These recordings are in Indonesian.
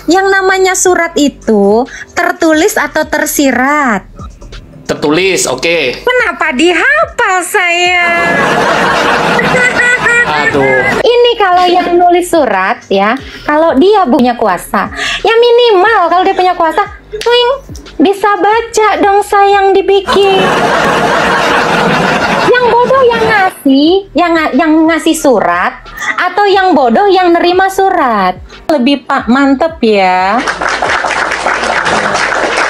Yang namanya surat itu tertulis atau tersirat? Tertulis, oke. Kenapa dihafal saya? Aduh. Ini kalau yang nulis surat ya, kalau dia punya kuasa, ya minimal kalau dia punya kuasa, swing, bisa baca dong sayang dibikin. Yang bodoh yang ngasih, yang ngasih surat, atau yang bodoh yang nerima surat. Lebih mantep ya.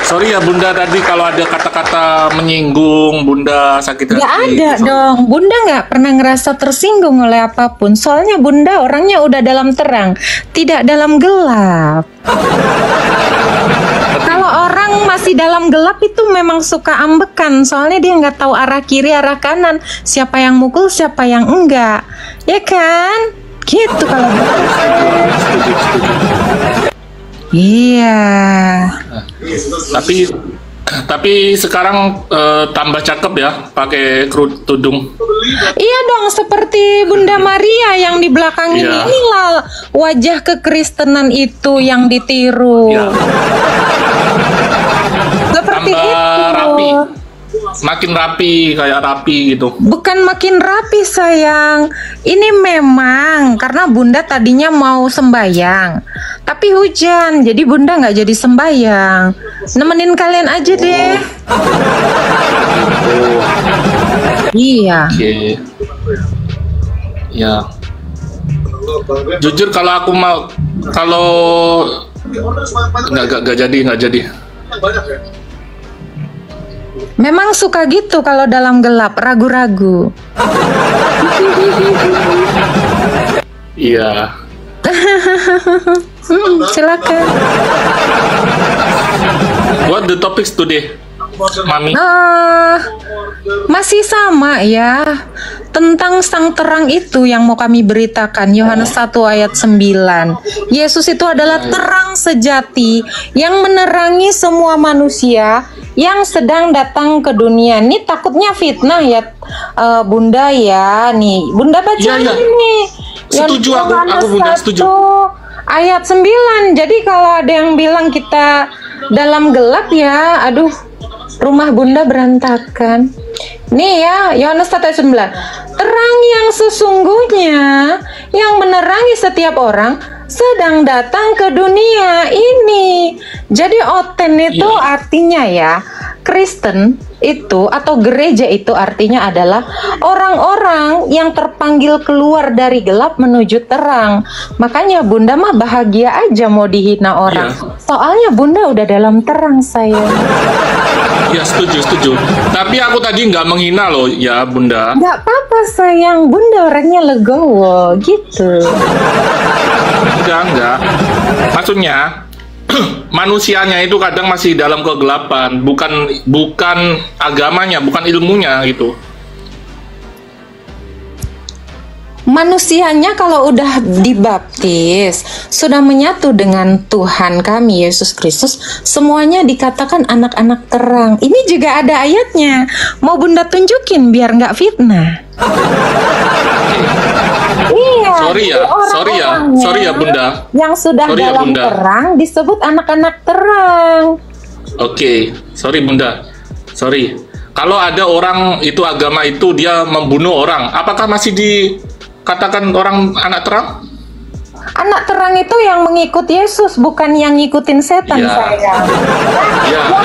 Sorry ya Bunda, tadi kalau ada kata-kata menyinggung Bunda sakit hati. Nggak ada dong, Bunda nggak pernah ngerasa tersinggung oleh apapun. Soalnya Bunda orangnya udah dalam terang, tidak dalam gelap. Kalau orang masih dalam gelap itu memang suka ambekan. Soalnya dia nggak tahu arah kiri, arah kanan. Siapa yang mukul, siapa yang enggak. Ya kan? Gitu kalau iya. Tapi sekarang tambah cakep ya pakai tudung. Iya dong, seperti Bunda Maria yang di belakang ini. Iya. Inilah wajah kekristenan itu yang ditiru. Iya. Seperti Tambah itu. rapi. Makin rapi, kayak rapi gitu. Bukan makin rapi sayang. Ini memang karena Bunda tadinya mau sembayang, tapi hujan, jadi Bunda nggak jadi sembayang. Nemenin kalian aja deh. Iya. Oke. Ya. Jujur kalau aku mau, kalau nggak jadi. Memang suka gitu kalau dalam gelap, ragu-ragu. Iya. Silakan. What the topics today, Mami? Masih sama ya. Tentang sang terang itu yang mau kami beritakan. Yohanes 1 ayat 9. Yesus itu adalah terang sejati yang menerangi semua manusia yang sedang datang ke dunia. Ini takutnya fitnah ya, Bunda ya. Nih, Bunda baca Iya. ini. Setuju aku Bunda, setuju. Ayat 9. Jadi kalau ada yang bilang kita dalam gelap ya, aduh, rumah Bunda berantakan. Nih ya, Yohanes 1 ayat 9. Terang yang sesungguhnya yang menerangi setiap orang sedang datang ke dunia ini. Jadi oten itu artinya ya, Kristen itu atau gereja itu artinya adalah orang-orang yang terpanggil keluar dari gelap menuju terang. Makanya Bunda mah bahagia aja mau dihina orang. Soalnya Bunda udah dalam terang sayang. Ya setuju. Tapi aku tadi nggak menghina loh ya Bunda. Nggak apa-apa sayang, Bunda orangnya legowo gitu. Enggak. Maksudnya manusianya itu kadang masih dalam kegelapan, bukan agamanya, bukan ilmunya gitu. Manusianya kalau udah dibaptis, sudah menyatu dengan Tuhan kami Yesus Kristus, semuanya dikatakan anak-anak terang. Ini juga ada ayatnya. Mau Bunda tunjukin biar nggak fitnah. Iya. Sorry ya Bunda. Yang sudah Sorry ya, dalam Bunda. terang disebut anak-anak terang. Oke, sorry Bunda. Sorry. Kalau ada orang itu agama itu dia membunuh orang, apakah masih dikatakan orang anak terang? Anak terang itu yang mengikut Yesus, bukan yang ngikutin setan sayang.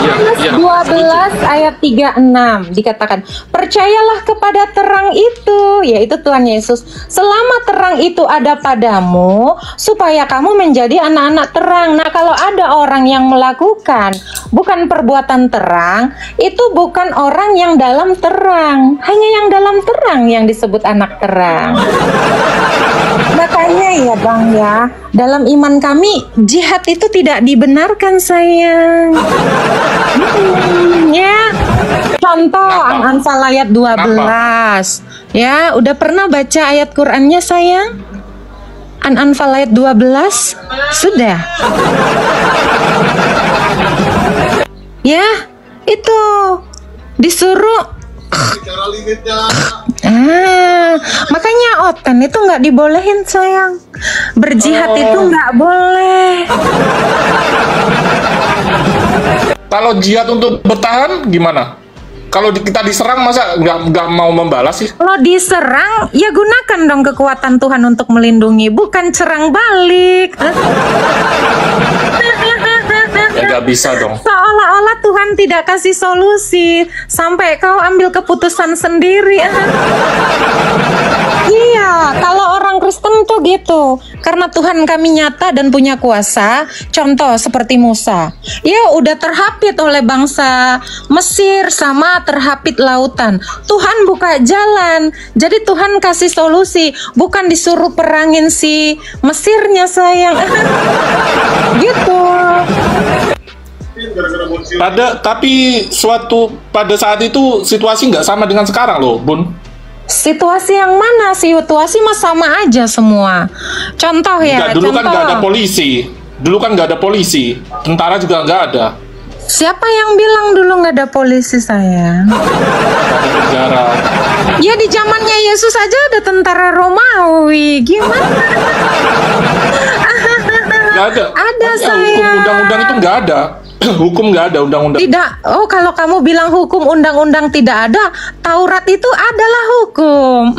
Yohanes 12 ayat 36 dikatakan, percayalah kepada terang itu, yaitu Tuhan Yesus. Selama terang itu ada padamu, supaya kamu menjadi anak-anak terang. Nah, kalau ada orang yang melakukan bukan perbuatan terang, itu bukan orang yang dalam terang. Hanya yang dalam terang yang disebut anak terang. Makanya ya Bang ya, dalam iman kami jihad itu tidak dibenarkan sayang. Ya, contoh An-Anfal ayat 12. Ya, udah pernah baca ayat Qur'annya sayang? An-Anfal ayat 12? Sudah. Ya, itu disuruh makanya oten itu nggak dibolehin sayang. Berjihad itu nggak boleh. kalau jihad untuk bertahan gimana? Kalau kita diserang masa nggak mau membalas sih? Kalau diserang, ya gunakan dong kekuatan Tuhan untuk melindungi, bukan serang balik. Ya nggak bisa dong. Seolah-olah Tuhan tidak kasih solusi, sampai kau ambil keputusan sendiri. Iya, kalau orang Kristen tuh gitu. Karena Tuhan kami nyata dan punya kuasa. Contoh seperti Musa. Ya udah terhapit oleh bangsa Mesir sama terhapit lautan. Tuhan buka jalan. Jadi Tuhan kasih solusi. Bukan disuruh perangin si Mesirnya sayang. Gitu. Tapi pada saat itu situasi nggak sama dengan sekarang loh, Bun. Situasi yang mana? Situasi mah sama aja semua. Contoh ya. Dulu kan nggak ada polisi. Tentara juga nggak ada. Siapa yang bilang dulu nggak ada polisi sayang? Penjara. Ya di zamannya Yesus aja ada tentara Romawi. Gimana? Nggak ada. Ada sayang. Hukum undang-undang itu nggak ada. Hukum nggak ada undang-undang. Tidak. Oh, kalau kamu bilang hukum undang-undang tidak ada, Taurat itu adalah hukum.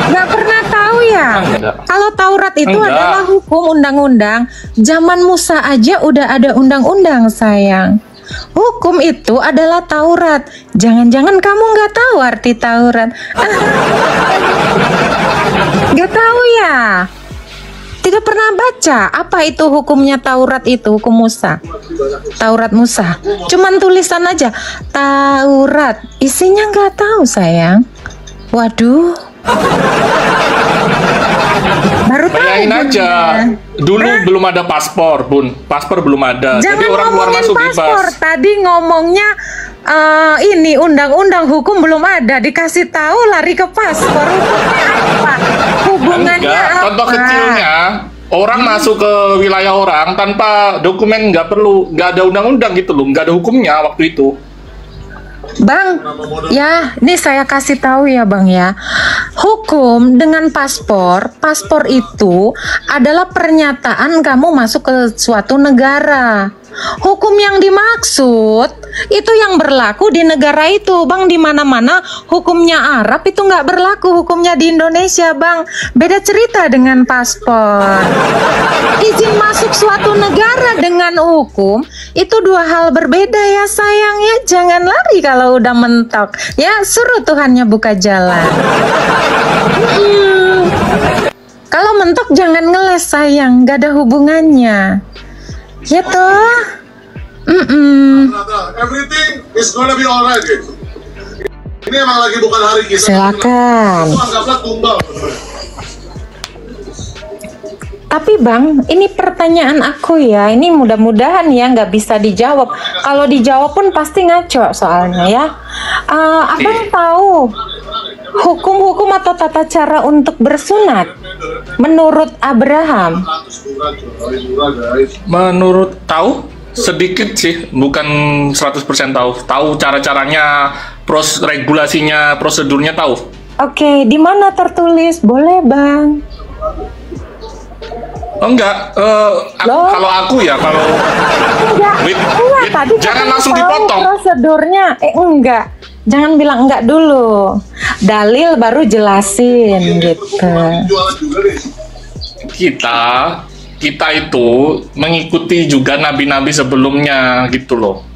Nggak pernah tahu ya? Enggak. Kalau Taurat itu Enggak. adalah hukum undang-undang, zaman Musa aja udah ada undang-undang sayang. Hukum itu adalah Taurat. Jangan-jangan kamu nggak tahu arti Taurat? Nggak tahu ya? Tidak pernah baca apa itu hukumnya Taurat itu, hukum Musa. Taurat Musa. Cuman tulisan aja. Taurat. Isinya nggak tahu sayang. Waduh. Baru tahu. Bayangin aja. Dulu belum ada paspor, Bun. Paspor belum ada. Jangan Jadi orang keluar ngomongin masuk paspor. bebas. Tadi ngomongnya ini undang-undang hukum belum ada. Dikasih tahu lari ke paspor. Hukumnya apa? Hubungannya Enggak, apa? contoh kecilnya orang masuk ke wilayah orang tanpa dokumen, nggak ada undang-undang gitu loh, nggak ada hukumnya waktu itu. Bang, ya, ini saya kasih tahu ya Bang ya. Hukum dengan paspor itu adalah pernyataan kamu masuk ke suatu negara. Hukum yang dimaksud itu yang berlaku di negara itu, Bang. Di mana-mana hukumnya Arab itu nggak berlaku, hukumnya di Indonesia, Bang. Beda cerita dengan paspor. Izin masuk suatu negara dengan hukum itu dua hal berbeda ya sayang ya. Jangan lari kalau udah mentok. Ya suruh Tuhannya buka jalan. Kalau mentok jangan ngeles sayang, nggak ada hubungannya. Ya toh. Everything is gonna be alright gitu. Ini emang lagi bukan hari kita. Silakan. Itu anggaplah tumbal. Tapi Bang, ini pertanyaan aku ya. Ini mudah-mudahan ya nggak bisa dijawab. Kalau dijawab pun pasti ngaco soalnya ya. Abang tahu hukum-hukum atau tata cara untuk bersunat menurut Abraham? Menurut tahu sedikit sih, bukan 100% tahu. Tahu cara-caranya, regulasinya, prosedurnya tahu. Oke, di mana tertulis? Boleh Bang. Enggak, Loh? kalau aku ya, kalau Enggak, tadi jangan katanya langsung tahu dipotong. prosedurnya. Enggak. Jangan bilang enggak dulu. Dalil baru jelasin gitu. Jualan juga nih. Kita itu mengikuti juga nabi-nabi sebelumnya gitu loh.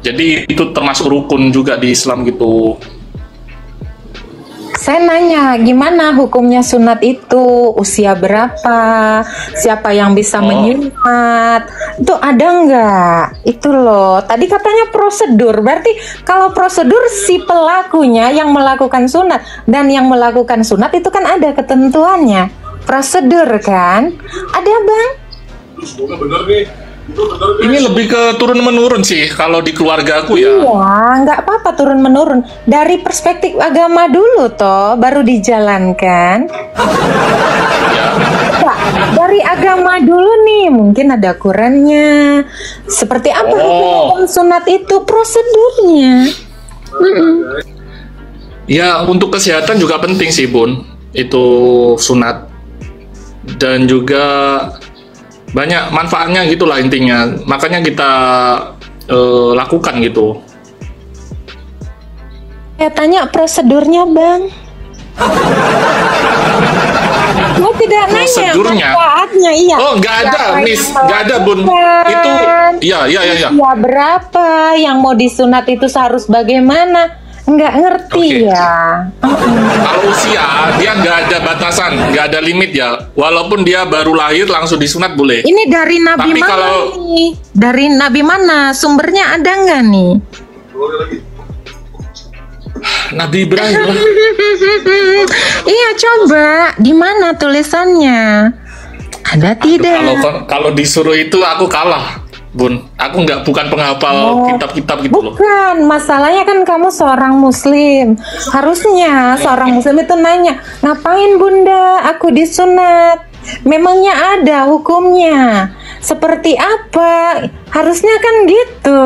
Jadi itu termasuk rukun juga di Islam gitu. Saya nanya, gimana hukumnya sunat itu? Usia berapa? Siapa yang bisa menyunat? Itu ada nggak? Itu loh. Tadi katanya prosedur. Berarti kalau prosedur si pelakunya yang melakukan sunat dan yang melakukan sunat itu kan ada ketentuannya. Prosedur kan? Ada Bang? Semoga bener nih. Itu bener nih. Ini lebih ke turun-menurun sih kalau di keluarga aku ya. Iya, nggak apa-apa turun-menurun. Dari perspektif agama dulu toh, baru dijalankan. Pak, dari agama dulu nih, mungkin ada Qurannya. Seperti apa hukum sunat itu prosedurnya? Ya untuk kesehatan juga penting sih Bun. Itu sunat. Dan juga banyak manfaatnya gitulah intinya. Makanya kita lakukan gitu. Ya tanya prosedurnya bang. Gue tidak nanya Prosedurnya? manfaatnya, iya. Oh, nggak ada, Siapa Miss. yang Nggak ada, Bun. melakukan? Itu, iya. Ya berapa yang mau disunat itu harus bagaimana? Nggak ngerti Oke. ya. Kalau usia, dia nggak ada batasan, nggak ada limit ya. Walaupun dia baru lahir langsung disunat boleh. Ini dari Nabi Tapi mana kalau- nih? Dari Nabi mana? Sumbernya ada nggak nih? Nabi Ibrahim. Iya coba, di mana tulisannya? Ada tidak? Kalau disuruh itu aku kalah, Bun. Aku bukan penghafal Oh, kitab-kitab gitu loh. Bukan, masalahnya kan kamu seorang muslim. Harusnya seorang muslim itu nanya, ngapain bunda aku disunat? Memangnya ada hukumnya? Seperti apa? Harusnya kan gitu.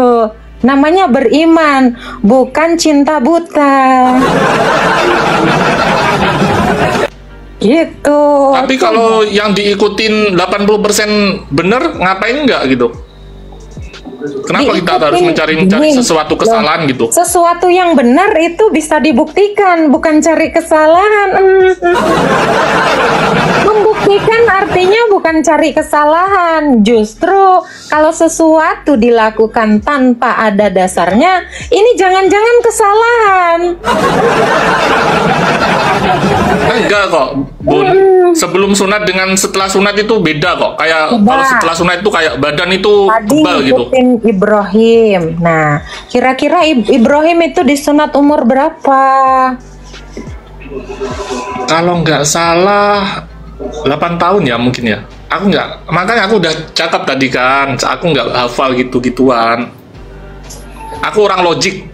Namanya beriman, bukan cinta buta. Gitu. Tapi kalau yang diikutin 80% bener, ngapain nggak gitu? Kenapa kita harus mencari Gini, sesuatu kesalahan gitu? Sesuatu yang benar itu bisa dibuktikan, bukan cari kesalahan. Membuktikan artinya bukan cari kesalahan. Justru kalau sesuatu dilakukan tanpa ada dasarnya, ini jangan-jangan kesalahan. Enggak kok, Bun. Sebelum sunat dengan setelah sunat itu beda kok. Kayak Coba. kalau setelah sunat itu kayak badan itu Tadi tebal gitu. ngikutin Ibrahim. Nah, kira-kira Ibrahim itu disunat umur berapa? Kalau nggak salah 8 tahun ya mungkin ya. Aku nggak, makanya aku udah cakap tadi kan, aku nggak hafal gitu-gituan. Aku orang logik.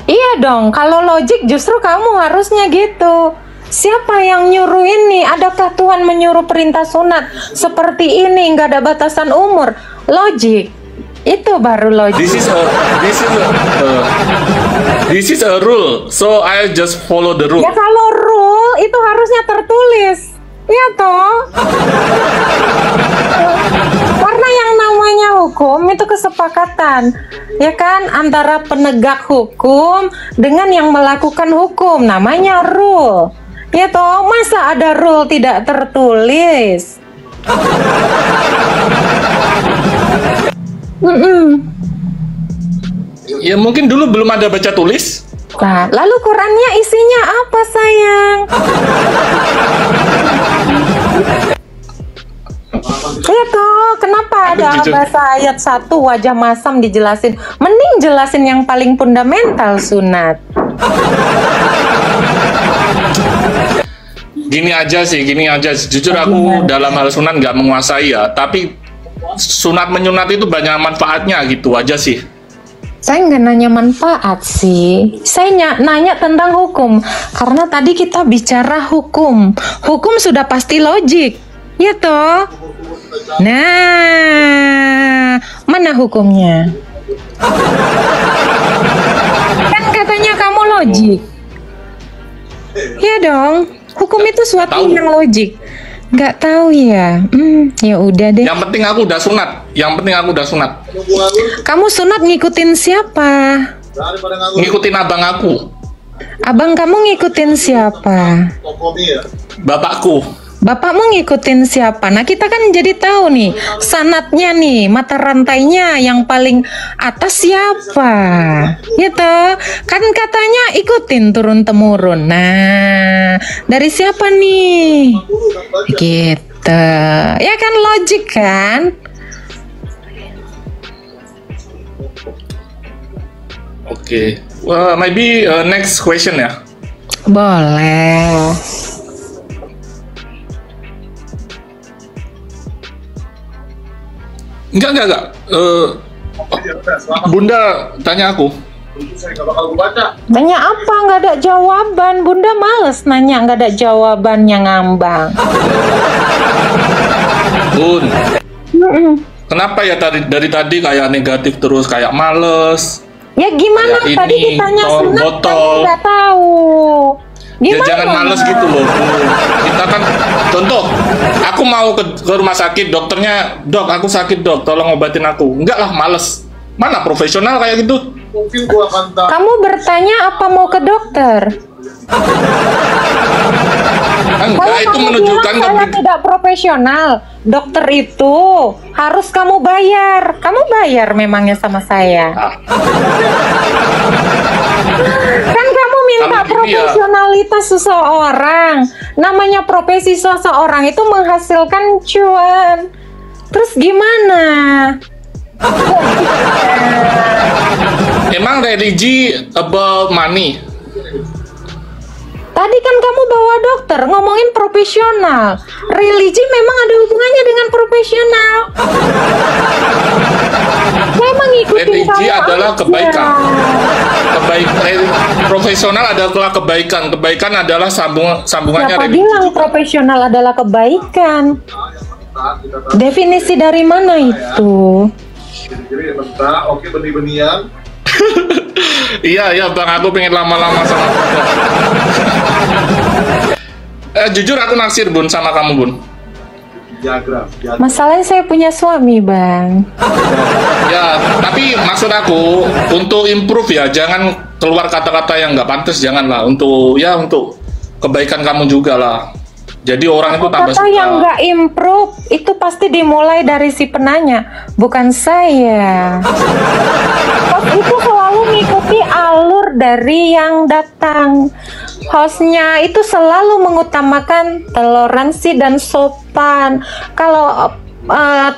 Iya dong, kalau logik justru kamu harusnya gitu. Siapa yang nyuruh ini? Adakah Tuhan menyuruh perintah sunat seperti ini? Nggak ada batasan umur. Logik. Itu baru logik. This is a rule, so I just follow the rule. Ya kalau rule itu harusnya tertulis. Ya toh? Karena yang namanya hukum itu kesepakatan. Ya kan? Antara penegak hukum dengan yang melakukan hukum. Namanya rule. Ya toh? Masa ada rule tidak tertulis? Ya mungkin dulu belum ada baca tulis. Nah, lalu Qurannya isinya apa sayang? Ya toh, kenapa ada jujur. bahasa ayat 1 wajah masam dijelasin? Mending jelasin yang paling fundamental sunat. Gini aja. Jujur aku dalam hal sunat nggak menguasai ya. Tapi sunat menyunat itu banyak manfaatnya gitu aja sih. Saya nggak nanya manfaat sih. Saya nanya tentang hukum. Karena tadi kita bicara hukum. Hukum sudah pasti logik. Ya toh? Nah, mana hukumnya? Kan katanya kamu logik. Ya dong. Hukum itu suatu Tahu. yang logik. Nggak tahu ya. Ya udah deh. Yang penting aku udah sunat. Kamu sunat ngikutin siapa? Daripada nganggur Ngikutin abang aku, Abang kamu ngikutin siapa? toko mie ya. bapakku. Bapakmu ngikutin siapa? Nah kita kan jadi tahu nih sanatnya nih, mata rantainya yang paling atas siapa? Gitu. Kan katanya ikutin turun temurun. Nah dari siapa nih? Gitu. Ya kan logik kan? Oke. Well, maybe next question ya. Boleh. Enggak. Selama Bunda tanya aku. itu saya nggak bakal baca. Nanya apa? Nggak ada jawaban. Bunda males nanya nggak ada jawabannya ngambang. Bun, kenapa ya dari tadi kayak negatif terus, kayak males? Ya gimana Kayak tadi ini, ditanya sunat botol. kamu nggak tahu. Gimana? jangan males gitu loh. Kita kan contoh, aku mau ke rumah sakit, dokternya, "Dok, aku sakit, Dok, tolong obatin aku." Enggak lah, males. Mana profesional kayak gitu? Mungkin gua akan Kamu bertanya apa mau ke dokter? Enggak, Kalau itu kamu menunjukkan bilang saya tidak profesional, dokter itu harus kamu bayar. Kamu bayar memangnya sama saya. Ah, Kan kamu minta Kalau gini ya. profesionalitas seseorang. Namanya profesi seseorang itu menghasilkan cuan. Terus gimana? emang religi about money? Tadi kan kamu bawa dokter ngomongin profesional. Religi memang ada hubungannya dengan profesional. Saya mengikuti Religi kamu adalah aja. kebaikan. Profesional adalah kebaikan. Kebaikan adalah sambungannya Siapa religi. bilang profesional adalah kebaikan? Definisi dari mana itu? kiri bentar, oke benih-benian. Iya Bang, aku pengen lama-lama sama Bunda. Jujur aku naksir Bun sama kamu Bun. Jagram. Masalahnya saya punya suami, Bang. Ya, tapi maksud aku untuk improve ya, jangan keluar kata-kata yang nggak pantas, janganlah. Untuk kebaikan kamu juga lah. Jadi orang itu tambah Kata suka. yang nggak improve itu pasti dimulai dari si penanya, bukan saya. Host itu selalu mengikuti alur dari yang datang. Hostnya itu selalu mengutamakan toleransi dan sopan. Kalau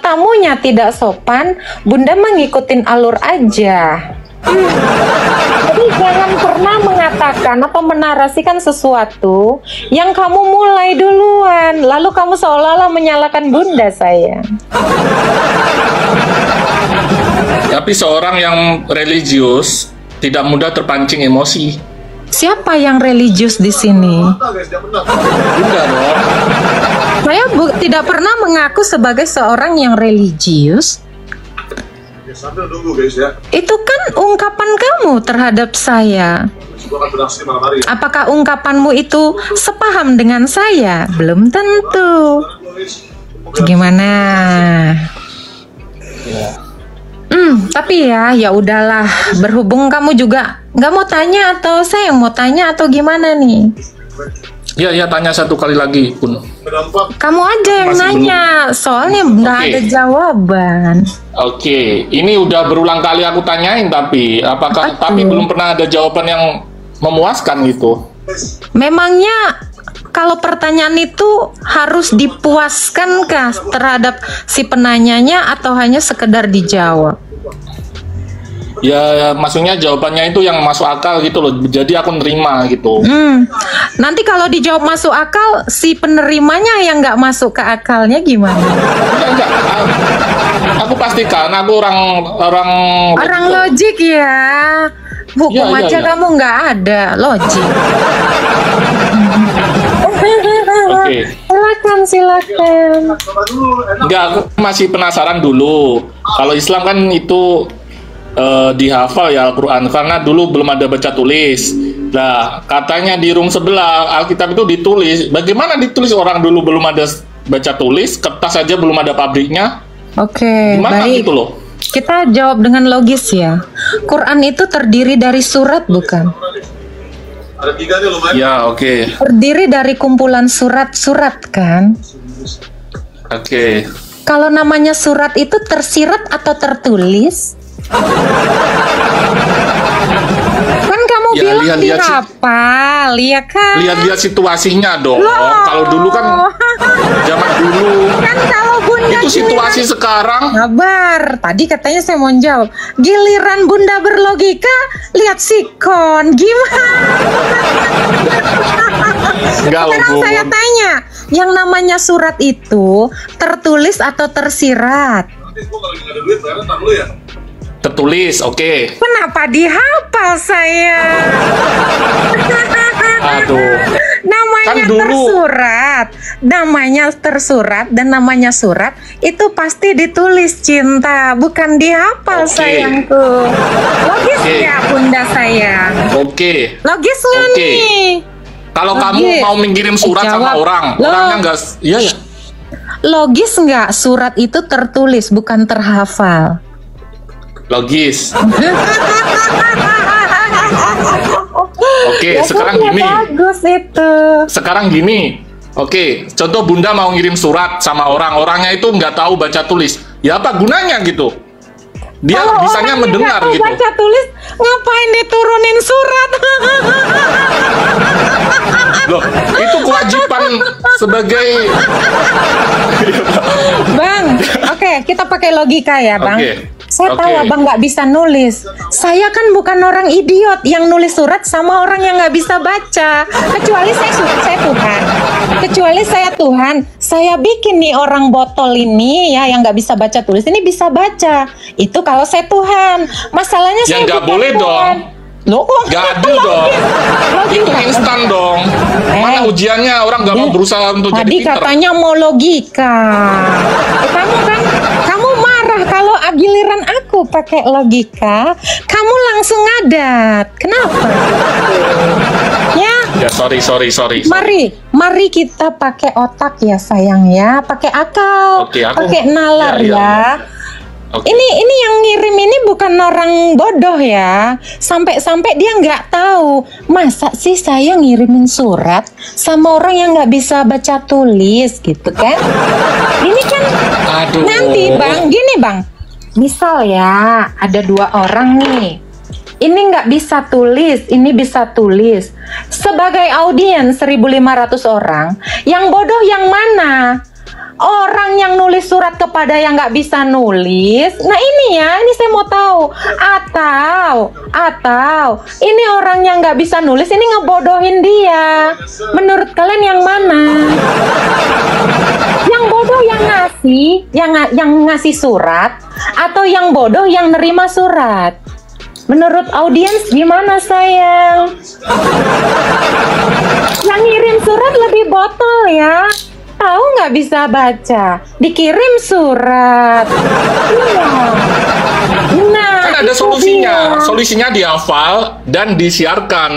tamunya tidak sopan, Bunda mengikutin alur aja. Jadi jangan pernah mengatakan atau menarasikan sesuatu yang kamu mulai duluan, lalu kamu seolah-olah menyalahkan Bunda sayang. Tapi seorang yang religius tidak mudah terpancing emosi. Siapa yang religius di sini? Bentar guys, dia benar. Bunda dong. Saya tidak pernah mengaku sebagai seorang yang religius. Ya, sambil nunggu guys ya. Itu kan ungkapan kamu terhadap saya. Gua akan beraksi malam hari. Apakah ungkapanmu itu sepaham dengan saya? Belum tentu. Gimana? Tapi ya udahlah. Berhubung kamu juga nggak mau tanya atau saya yang mau tanya atau gimana nih? Ya tanya satu kali lagi Bun. Berdampak. Kamu aja yang Masih nanya, soalnya nggak Oke. ada jawaban. Oke, ini udah berulang kali aku tanyain tapi tapi belum pernah ada jawaban yang memuaskan gitu. Memangnya kalau pertanyaan itu harus dipuaskankah terhadap si penanyanya atau hanya sekedar dijawab? Ya, maksudnya jawabannya itu yang masuk akal gitu loh. Jadi aku nerima gitu. Nanti kalau dijawab masuk akal, si penerimanya yang nggak masuk ke akalnya gimana? Enggak. Aku pastikan aku Orang logik ya. Hukum Iya, aja iya. kamu nggak ada logik. Oke. Silakan. Coba dulu, enak. Enggak, aku masih penasaran dulu. Kalau Islam kan itu dihafal ya Al-Quran, karena dulu belum ada baca tulis. Nah, katanya di room sebelah Alkitab itu ditulis. Bagaimana ditulis, orang dulu belum ada baca tulis, kertas saja belum ada pabriknya. Oke, Gimana baik. gitu loh? Kita jawab dengan logis ya. Quran itu terdiri dari surat bukan? Ada 3 nih lumayan. Ya, oke. Terdiri dari kumpulan surat-surat kan? Oke. Kalau namanya surat itu tersirat atau tertulis? Kan kamu Ya, bilang lihat-lihat sih. dihafal, ya kan? Lihat-lihat situasinya dong. Loh. Kalau dulu kan zaman dulu Kan kalau Bunda itu situasi sekarang. Sabar, tadi katanya saya mau jawab. Giliran Bunda berlogika, lihat sikon, gimana? Enggak loh, Sekarang Bun. saya tanya, yang namanya surat itu tertulis atau tersirat? Nanti gua kalau nggak ada duit, bayarnya ntar dulu ya. Tertulis, oke. Kenapa dihafal saya? Aduh. Namanya Kan dulu. tersurat dan namanya surat itu pasti ditulis cinta, bukan dihafal Oke. sayangku. Logis Oke. ya Bunda sayang? Oke. Logis nggak Oke. nih? Kalau kamu Logis. mau mengirim surat sama Jawab. orang, Loh. orangnya nggak, iya ya. Logis nggak surat itu tertulis bukan terhafal? Logis. Oke, Ya, sekarang sudah gini. bagus itu. Sekarang gini. Oke, contoh Bunda mau ngirim surat sama orang, orangnya itu nggak tahu baca tulis. Ya apa gunanya gitu? Dia Kalau bisanya orangnya mendengar nggak tahu gitu. baca tulis, ngapain diturunin surat? Loh, itu kewajiban sebagai Bang, oke, kita pakai logika ya, Bang. Oke. Saya tahu Oke. Abang nggak bisa nulis. Saya kan bukan orang idiot yang nulis surat sama orang yang nggak bisa baca. Kecuali saya Tuhan. Kecuali saya Tuhan. Saya bikin nih orang botol ini ya yang nggak bisa baca tulis ini bisa baca. Itu kalau saya Tuhan. Masalahnya Ya, saya nggak bukan boleh Tuhan. dong. Loh, kok nggak adil dong. Logika. Itu instan dong. Mana ujiannya orang nggak mau berusaha untuk jadi Tadi pinter. katanya mau logika. Kamu marah kalau giliran aku pakai logika, kamu langsung ngadat. Kenapa? Ya, Ya sorry. mari kita pakai otak ya sayang ya, pakai akal, Oke, aku- pakai nalar ya, ya. ya. Oke. Ini yang ngirim ini bukan orang bodoh ya. Sampai dia nggak tahu. Masa sih saya ngirimin surat sama orang yang nggak bisa baca tulis gitu kan? Ini kan Aduh. nanti Bang, gini Bang. Misal ya ada 2 orang nih. Ini nggak bisa tulis, ini bisa tulis. Sebagai audiens 1.500 orang, yang bodoh yang mana? Orang yang nulis surat kepada yang nggak bisa nulis. Nah ini ya, ini saya mau tahu. Atau ini orang yang nggak bisa nulis ini ngebodohin dia. Menurut kalian yang mana? Yang bodoh yang ngasih, yang ngasih surat, atau yang bodoh yang nerima surat? Menurut audiens gimana sayang? Yang ngirim surat lebih botol ya. Tahu nggak bisa baca, dikirim surat. Iya. Nah, Kan ada itu solusinya. dia. Solusinya dihafal dan disiarkan.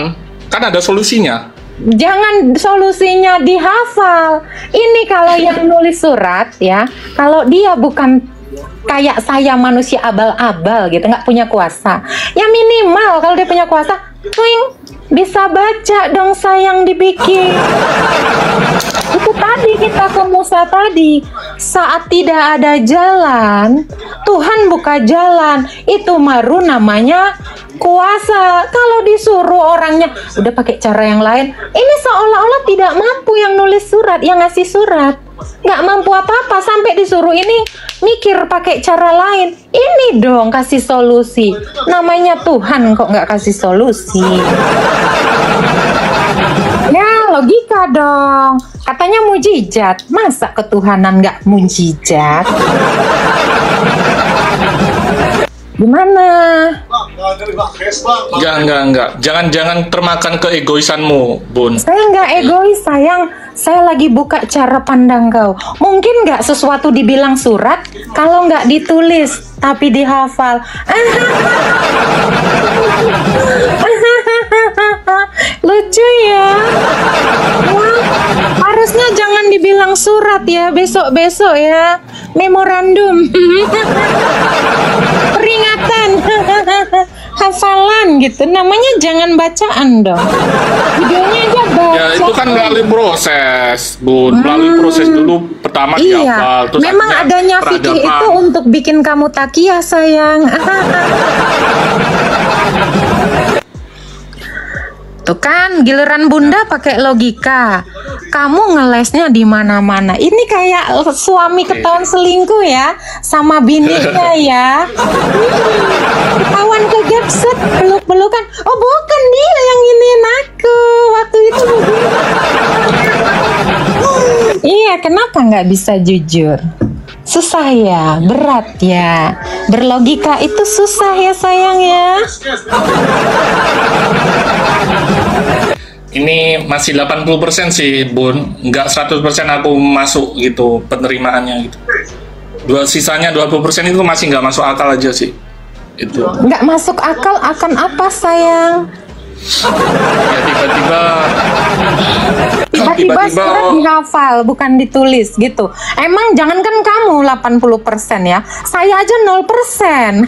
Kan ada solusinya. Jangan solusinya dihafal. Ini kalau yang nulis surat ya, kalau dia bukan kayak saya manusia abal-abal gitu, nggak punya kuasa. Ya minimal kalau dia punya kuasa, bisa baca dong sayang dibikin. Itu tadi kita ke Musa tadi, saat tidak ada jalan, Tuhan buka jalan. Itu baru namanya kuasa. Kalau disuruh orangnya udah pakai cara yang lain, ini seolah-olah tidak mampu yang nulis surat, yang ngasih surat. Nggak mampu apa-apa sampai disuruh ini mikir pakai cara lain. Ini dong kasih solusi. Namanya Tuhan kok nggak kasih solusi. Ya logika dong. Katanya mujizat. Masa ketuhanan nggak mujizat? Gimana? Enggak. Jangan termakan keegoisanmu, Bun. Saya nggak egois sayang. Saya lagi buka cara pandang kau. Mungkin nggak sesuatu dibilang surat kalau nggak ditulis tapi dihafal. Lucu ya. Wah, harusnya jangan dibilang surat ya. Besok-besok ya. Memorandum. Peringatan. Hafalan gitu. Namanya jangan bacaan dong. Videonya aja baca. Ya itu kan melalui proses, Bun. Melalui proses dulu pertama Iya, dihafal, terus memang akhirnya adanya fikih peradaban. itu untuk bikin kamu takiyah sayang. Tuh kan, giliran Bunda pakai logika. Kamu ngelesnya di mana-mana. Ini kayak suami ketahuan selingkuh ya sama bininya ya. Ketahuan kegepset, peluk-pelukan. Oh, bukan dia yang iniin aku. Waktu itu Iya, kenapa nggak bisa jujur? Susah ya, berat ya. Berlogika itu susah ya sayang ya. Ini masih 80% sih, Bun. Nggak 100% aku masuk gitu penerimaannya gitu. Sisanya 20% itu masih nggak masuk akal aja sih. Itu. Nggak masuk akal akan apa sayang? Ya tiba-tiba Tiba-tiba surat dihafal, bukan ditulis gitu. Emang jangankan kamu 80% ya, saya aja 0%.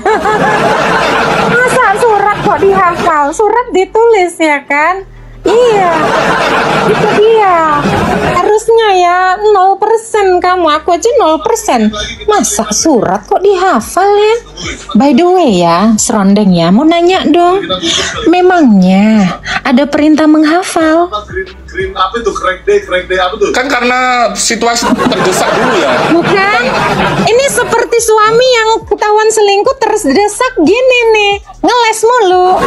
Masa surat kok dihafal? Surat ditulis ya kan? Iya, itu dia. Harusnya ya 0% kamu, aku aja 0%. Masa surat kok dihafal ya? By the way ya, serondeng ya, mau nanya dong. Memangnya ada perintah menghafal? Green apa itu? Crack day apa tuh? kan karena situasi terdesak dulu ya. Bukan? Ini seperti suami yang ketahuan selingkuh terdesak gini nih, ngeles mulu.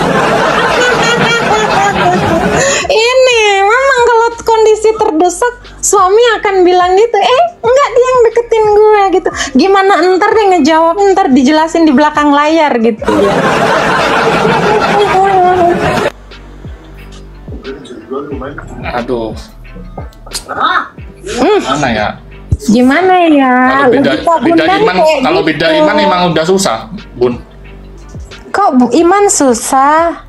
Ini memang kalau kondisi terdesak suami akan bilang gitu, enggak dia yang deketin gue gitu. Gimana ntar dia ngejawab, ntar dijelasin di belakang layar gitu ya. Aduh. Mana ya? Gimana ya? Kalau beda, Logika beda Bunda iman, kayak kalau gitu. beda iman emang udah susah, Bun. Kok iman susah?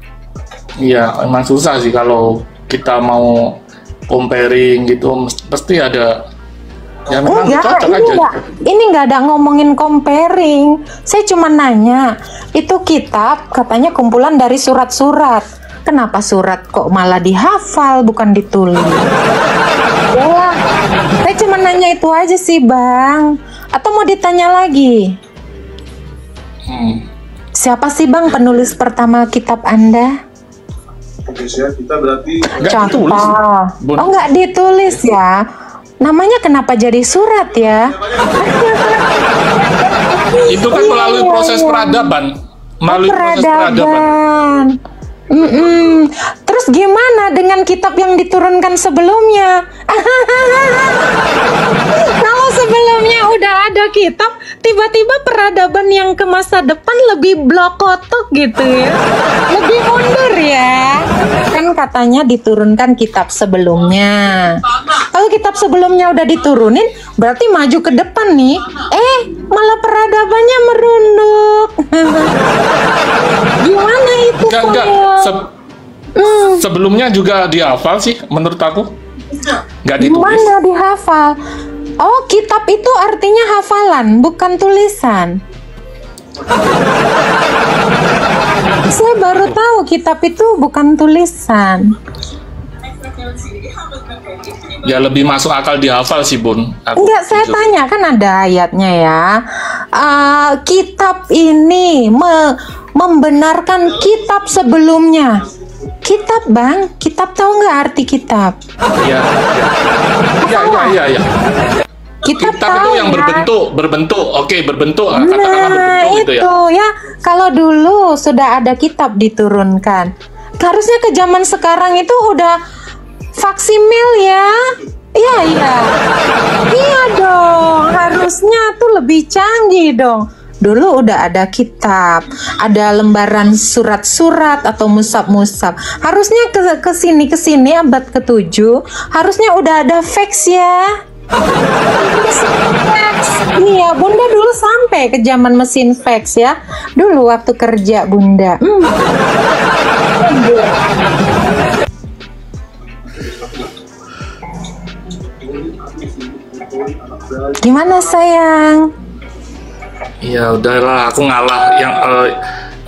Iya, emang susah sih kalau kita mau comparing gitu, pasti ada. Ya memang Enggak, cocok aja. ini nggak ada ngomongin comparing. Saya cuma nanya, itu kitab katanya kumpulan dari surat-surat. Kenapa surat kok malah dihafal bukan ditulis? Wah, saya cuma nanya itu aja sih Bang. Atau mau ditanya lagi? Siapa sih Bang penulis pertama kitab Anda? Indonesia kita berarti Nggak ditulis, Bun. Oh nggak ditulis ya. Namanya kenapa jadi surat ya? Itu kan melalui proses peradaban, melalui proses peradaban. Terus gimana dengan kitab yang diturunkan sebelumnya? Kalau sebelumnya udah ada kitab, tiba-tiba peradaban yang ke masa depan lebih blokotok gitu ya, lebih mundur ya. Kan katanya diturunkan kitab sebelumnya. Kalau kitab sebelumnya udah diturunin, berarti maju ke depan nih. Malah peradabannya merunduk. Gimana itu? Enggak. Saya? Sebelumnya juga dihafal sih, menurut aku. Nggak ditulis. Gimana dihafal? Oh, kitab itu artinya hafalan, bukan tulisan. Saya baru tahu kitab itu bukan tulisan. Ya lebih masuk akal dihafal sih, Bun. Enggak, saya tanya, kan ada ayatnya ya. Kitab ini membenarkan kitab sebelumnya. Kitab Bang, kitab tahu nggak arti kitab? Iya. Kitab Kitab tahu itu yang ya? berbentuk. Oke, berbentuk. Katakanlah Nah, berbentuk gitu itu ya. ya. Kalau dulu sudah ada kitab diturunkan, harusnya ke zaman sekarang itu udah faksimil ya. Iya dong. Harusnya tuh lebih canggih dong. Dulu udah ada kitab, ada lembaran surat-surat atau musab-musab. Harusnya ke sini abad ke-7, harusnya udah ada fax ya. Nih ya, Bunda dulu sampai ke zaman mesin fax ya. Dulu waktu kerja Bunda. Gimana sayang? Iya, udahlah, aku ngalah. Yang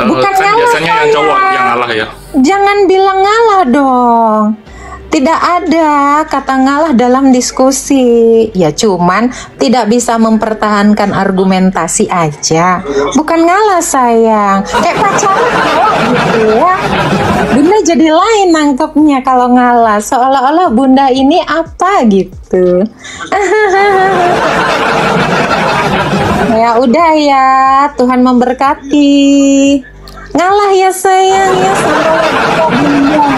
Bukan kan ngalah, biasanya yang cowok sayang. yang ngalah ya. Jangan bilang ngalah dong. Tidak ada kata ngalah dalam diskusi. Ya cuman tidak bisa mempertahankan argumentasi aja. Bukan ngalah sayang. Kayak pacaran ngalah gitu ya. Bunda jadi lain nangkepnya kalau ngalah. Seolah-olah Bunda ini apa gitu. Ya udah ya. Tuhan memberkati. Ngalah ya sayang ya, sama Bunda.